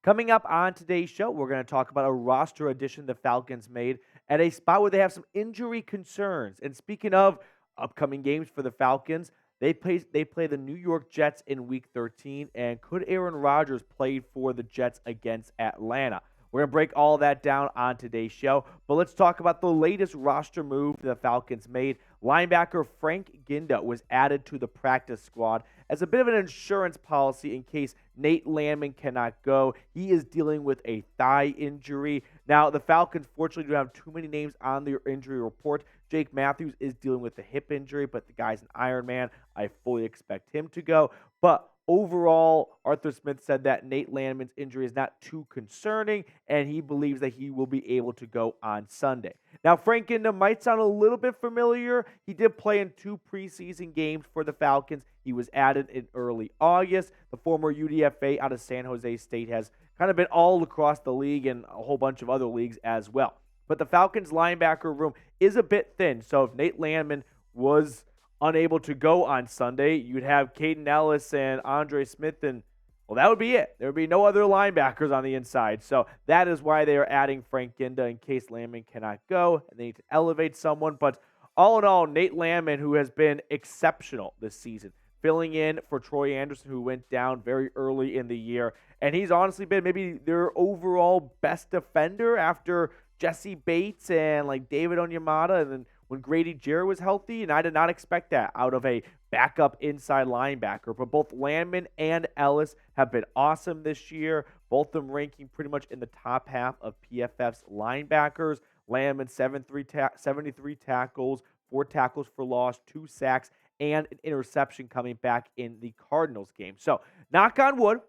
Coming up on today's show, we're going to talk about a roster addition the Falcons made at a spot where they have some injury concerns. And speaking of upcoming games for the Falcons, they play the New York Jets in Week 13. And could Aaron Rodgers play for the Jets against Atlanta? We're going to break all that down on today's show. But let's talk about the latest roster move the Falcons made. Linebacker Frank Ginda was added to the practice squad as a bit of an insurance policy in case Nate Landman cannot go. He is dealing with a thigh injury. Now, the Falcons fortunately don't have too many names on their injury report. Jake Matthews is dealing with a hip injury, but the guy's an Iron Man. I fully expect him to go. But overall, Arthur Smith said that Nate Landman's injury is not too concerning, and he believes that he will be able to go on Sunday. Now, Frank Ginda might sound a little bit familiar. He did play in 2 preseason games for the Falcons. He was added in early August. The former UDFA out of San Jose State has kind of been all across the league and a whole bunch of other leagues as well. But the Falcons linebacker room is a bit thin, so if Nate Landman was unable to go on Sunday, you'd have Caden Ellis and Andre Smith, and well, that would be it. There would be no other linebackers on the inside. So that is why they are adding Frank Ginda in case Landman cannot go, and they need to elevate someone. But all in all, Nate Landman, who has been exceptional this season, filling in for Troy Anderson, who went down very early in the year. And he's honestly been maybe their overall best defender after Jesse Bates and like David Onyemata, and then when Grady Jarrett was healthy, and I did not expect that out of a backup inside linebacker. But both Landman and Ellis have been awesome this year, both of them ranking pretty much in the top half of PFF's linebackers. Landman, 73 tackles, 4 tackles for loss, 2 sacks, and an interception coming back in the Cardinals game. So, knock on wood,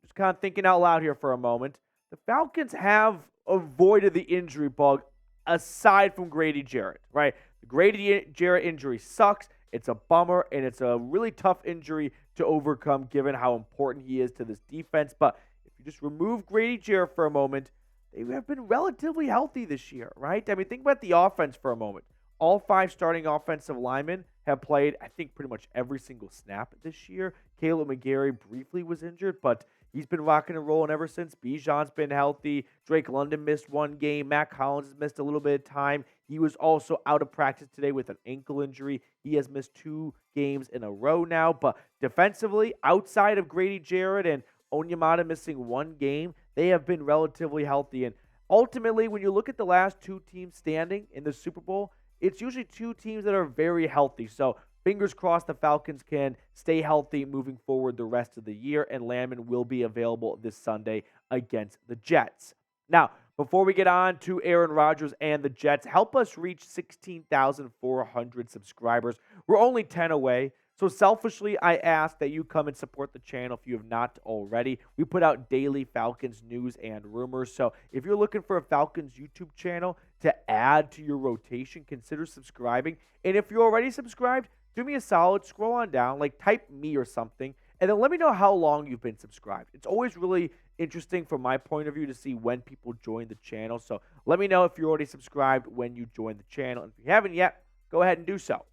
just kind of thinking out loud here for a moment, the Falcons have avoided the injury bug aside from Grady Jarrett, right? The Grady Jarrett injury sucks. It's a bummer, and it's a really tough injury to overcome given how important he is to this defense. But if you just remove Grady Jarrett for a moment, they have been relatively healthy this year, right? I mean, think about the offense for a moment. All 5 starting offensive linemen have played, I think, pretty much every single snap this year. Caleb McGarry briefly was injured, but he's been rocking and rolling ever since. Bijan's been healthy. Drake London missed 1 game. Matt Collins has missed a little bit of time. He was also out of practice today with an ankle injury. He has missed 2 games in a row now. But defensively, outside of Grady Jarrett and Onyemata missing 1 game, they have been relatively healthy. And ultimately, when you look at the last 2 teams standing in the Super Bowl, it's usually 2 teams that are very healthy. So fingers crossed the Falcons can stay healthy moving forward the rest of the year, and Landman will be available this Sunday against the Jets. Now, before we get on to Aaron Rodgers and the Jets, help us reach 16,400 subscribers. We're only 10 away. So selfishly, I ask that you come and support the channel if you have not already. We put out daily Falcons news and rumors. So if you're looking for a Falcons YouTube channel to add to your rotation, consider subscribing. And if you're already subscribed, do me a solid, scroll on down, like type me or something, and then let me know how long you've been subscribed. It's always really interesting from my point of view to see when people join the channel. So let me know if you're already subscribed when you join the channel. And if you haven't yet, go ahead and do so.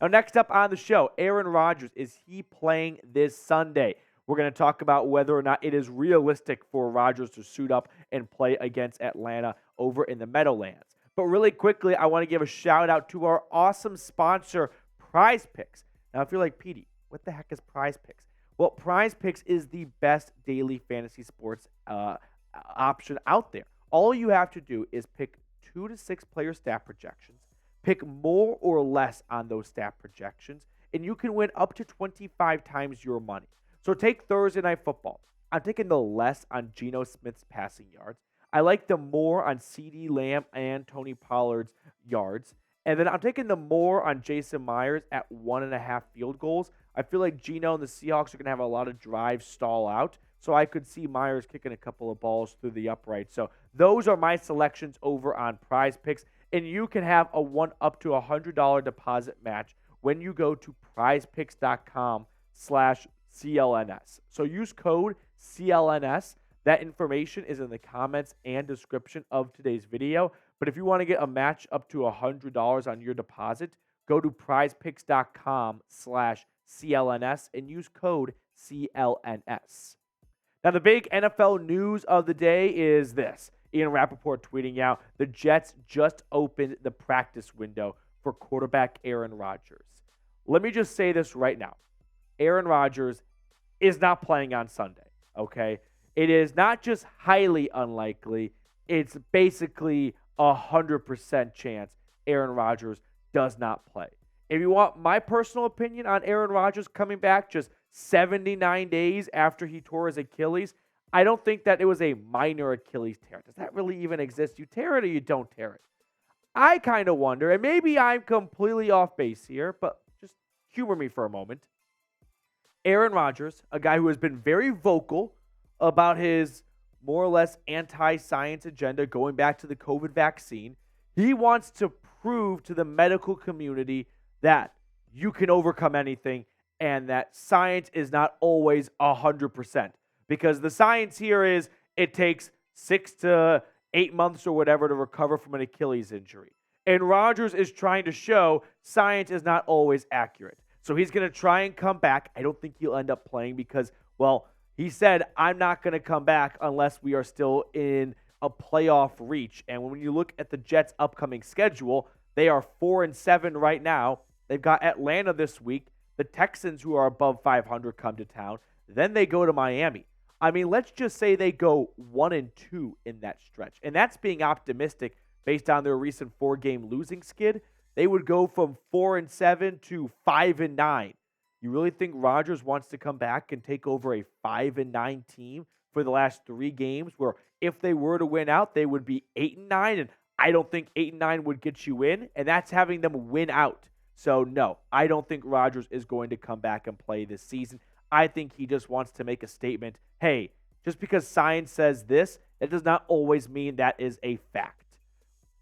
Now, next up on the show, Aaron Rodgers. Is he playing this Sunday? We're going to talk about whether or not it is realistic for Rodgers to suit up and play against Atlanta over in the Meadowlands. But really quickly, I want to give a shout out to our awesome sponsor, Prize Picks. Now, if you're like, Petey, what the heck is Prize Picks? Well, Prize Picks is the best daily fantasy sports option out there. All you have to do is pick 2 to 6 player stat projections, pick more or less on those stat projections, and you can win up to 25 times your money. So take Thursday Night Football. I'm taking the less on Geno Smith's passing yards. I like the more on CeeDee Lamb and Tony Pollard's yards. And then I'm taking the more on Jason Myers at 1.5 field goals. I feel like Geno and the Seahawks are going to have a lot of drives stall out. So I could see Myers kicking a couple of balls through the upright. So those are my selections over on Prize Picks. And you can have a up to $100 deposit match when you go to prizepicks.com/CLNS. So use code CLNS. That information is in the comments and description of today's video. But if you want to get a match up to $100 on your deposit, go to prizepicks.com/CLNS and use code CLNS. Now, the big NFL news of the day is this. Ian Rapoport tweeting out, the Jets just opened the practice window for quarterback Aaron Rodgers. Let me just say this right now. Aaron Rodgers is not playing on Sunday, okay? It is not just highly unlikely. It's basically 100% chance Aaron Rodgers does not play. If you want my personal opinion on Aaron Rodgers coming back just 79 days after he tore his Achilles, I don't think that it was a minor Achilles tear. Does that really even exist? You tear it or you don't tear it? I kind of wonder, and maybe I'm completely off base here, but just humor me for a moment. Aaron Rodgers, a guy who has been very vocal about his more or less anti-science agenda going back to the COVID vaccine, he wants to prove to the medical community that you can overcome anything and that science is not always 100%. Because the science here is it takes 6 to 8 months or whatever to recover from an Achilles injury. And Rodgers is trying to show science is not always accurate. So he's going to try and come back. I don't think he'll end up playing because, well, he said, I'm not going to come back unless we are still in a playoff reach. And when you look at the Jets' upcoming schedule, they are 4-7 right now. They've got Atlanta this week. The Texans, who are above 500, come to town. Then they go to Miami. I mean, let's just say they go 1-2 in that stretch. And that's being optimistic based on their recent 4-game losing skid. They would go from 4-7 to 5-9. You really think Rodgers wants to come back and take over a 5-9 team for the last 3 games where if they were to win out, they would be 8-9? And I don't think 8-9 would get you in. And that's having them win out. So, no, I don't think Rodgers is going to come back and play this season. I think he just wants to make a statement. Hey, just because science says this, it does not always mean that is a fact.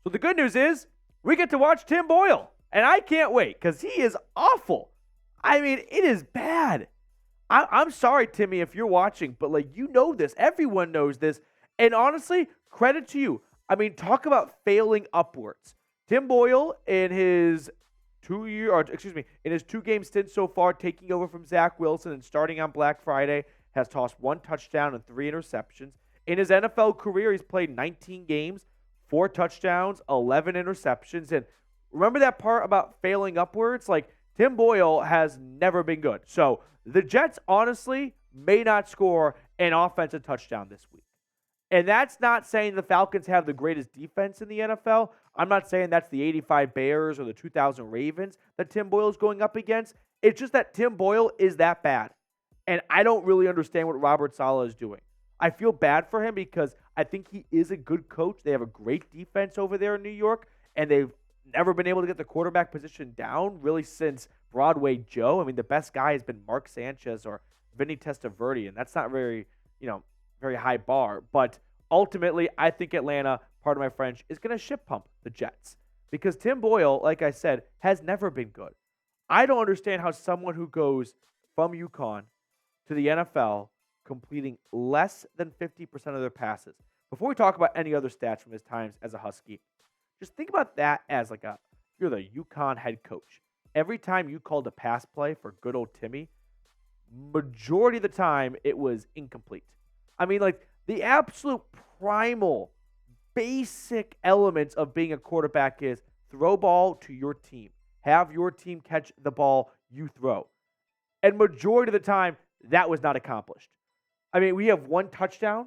So the good news is we get to watch Tim Boyle. And I can't wait because he is awful. I mean, it is bad. I'm sorry, Timmy, if you're watching, but you know this. Everyone knows this. And honestly, credit to you. I mean, talk about failing upwards. Tim Boyle in his 2-game stint so far, taking over from Zach Wilson and starting on Black Friday, has tossed 1 touchdown and 3 interceptions. In his NFL career, he's played 19 games, 4 touchdowns, 11 interceptions. And remember that part about failing upwards? Tim Boyle has never been good. So the Jets, honestly, may not score an offensive touchdown this week. And that's not saying the Falcons have the greatest defense in the NFL. I'm not saying that's the 85 Bears or the 2000 Ravens that Tim Boyle is going up against. It's just that Tim Boyle is that bad. And I don't really understand what Robert Saleh is doing. I feel bad for him because I think he is a good coach. They have a great defense over there in New York, and they've never been able to get the quarterback position down really since Broadway Joe. I mean, the best guy has been Mark Sanchez or Vinny Testaverde, and that's not very high bar. But ultimately, I think Atlanta, pardon my French, is going to ship pump the Jets because Tim Boyle, like I said, has never been good. I don't understand how someone who goes from UConn to the NFL completing less than 50% of their passes. Before we talk about any other stats from his times as a Husky, just think about that as you're the UConn head coach. Every time you called a pass play for good old Timmy, majority of the time it was incomplete. I mean, the absolute primal, basic elements of being a quarterback is throw ball to your team. Have your team catch the ball you throw. And majority of the time, that was not accomplished. I mean, we have 1 touchdown,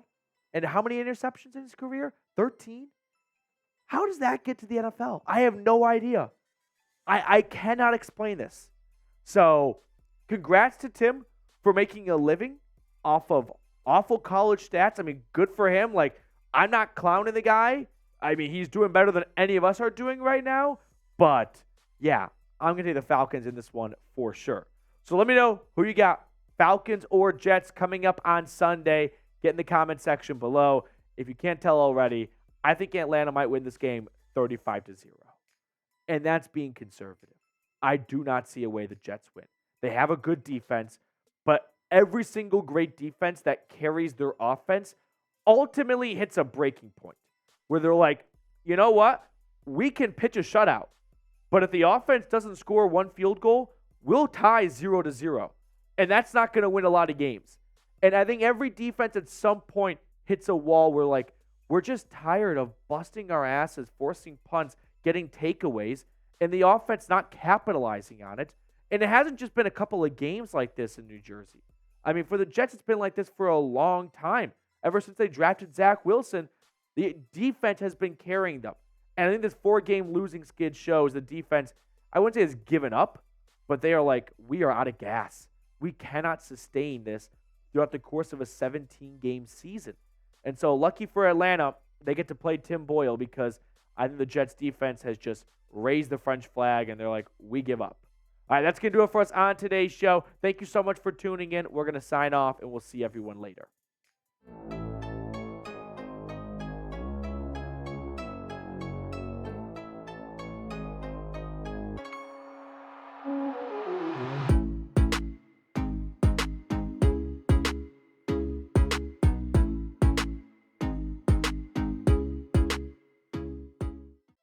and how many interceptions in his career? 13? How does that get to the NFL? I have no idea. I cannot explain this. So, congrats to Tim for making a living off of awful college stats. I mean, good for him. I'm not clowning the guy. I mean, he's doing better than any of us are doing right now. But, yeah, I'm going to take the Falcons in this one for sure. So let me know who you got, Falcons or Jets, coming up on Sunday. Get in the comment section below. If you can't tell already, I think Atlanta might win this game 35-0. And that's being conservative. I do not see a way the Jets win. They have a good defense, but every single great defense that carries their offense ultimately hits a breaking point where they're like, you know what? We can pitch a shutout, but if the offense doesn't score 1 field goal, we'll tie 0-0. And that's not going to win a lot of games. And I think every defense at some point hits a wall where, like, we're just tired of busting our asses, forcing punts, getting takeaways, and the offense not capitalizing on it. And it hasn't just been a couple of games like this in New Jersey. I mean, for the Jets, it's been like this for a long time. Ever since they drafted Zach Wilson, the defense has been carrying them. And I think this 4-game losing skid shows the defense, I wouldn't say has given up, but they are like, we are out of gas. We cannot sustain this throughout the course of a 17-game season. And so lucky for Atlanta, they get to play Tim Boyle because I think the Jets defense has just raised the French flag and they're like, we give up. All right, that's going to do it for us on today's show. Thank you so much for tuning in. We're going to sign off and we'll see everyone later.